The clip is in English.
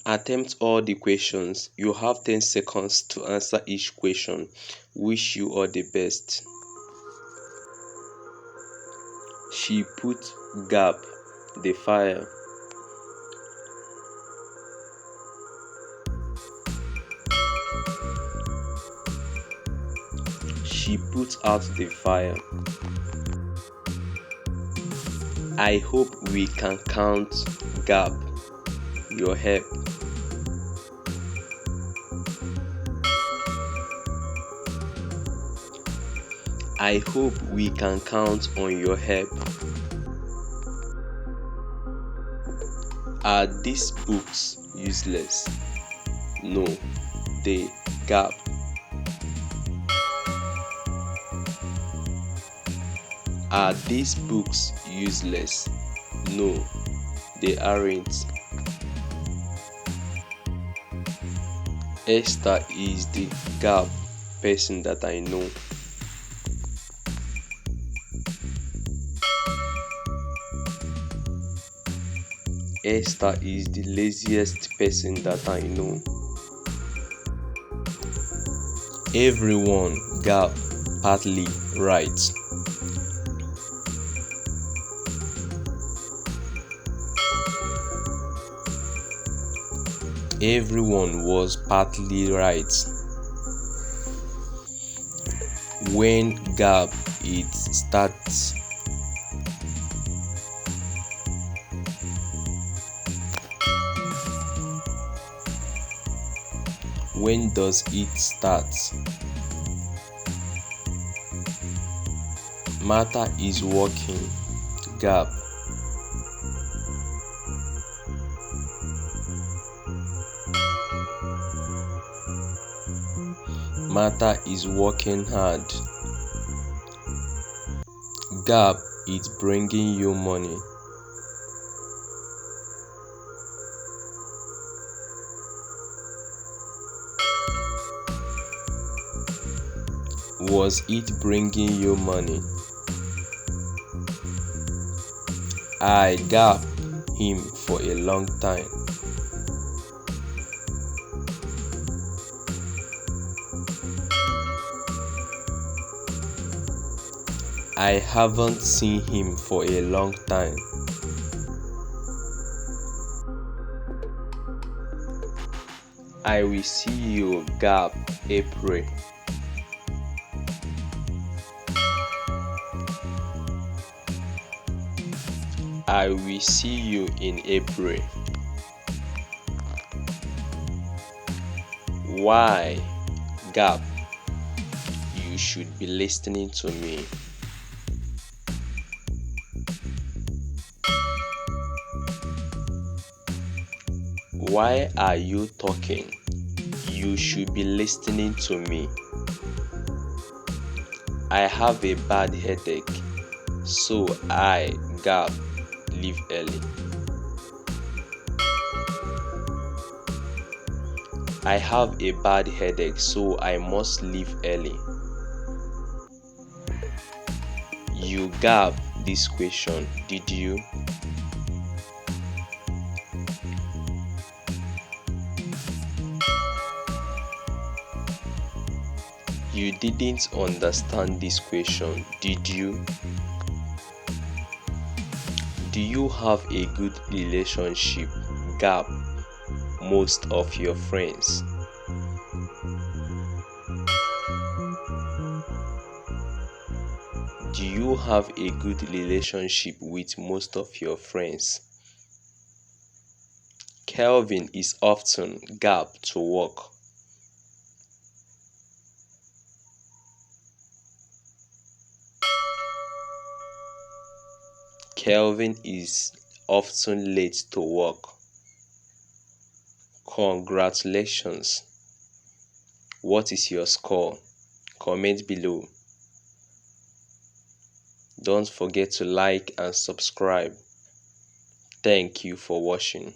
Attempt all the questions. You have 10 seconds to answer each question. Wish you all the best. She put gap the fire. She put out the fire. I hope we can count gap your help. I hope we can count on your help. Are these books useless? No, they gap. Are these books useless? No, they aren't. Esther is the gap person that I know. Esther is the laziest person that I know. Everyone gap partly right. Everyone was partly right. When gap it starts. When does it start? Martha is working gap. Martha is working hard. Gap is bringing you money. Was it bringing you money? I gap him for a long time. I haven't seen him for a long time. I will see you gap April. I will see you in April. Why gap? You should be listening to me. Why are you talking? You should be listening to me. I have a bad headache, so I gap leave early. I have a bad headache, so I must leave early. You gap this question, did you? You didn't understand this question, did you? Do you have a good relationship? Gap most of your friends. Do you have a good relationship with most of your friends? Kelvin is often gap to work. Kelvin is often late to work. Congratulations. What is your score? Comment below. Don't forget to like and subscribe. Thank you for watching.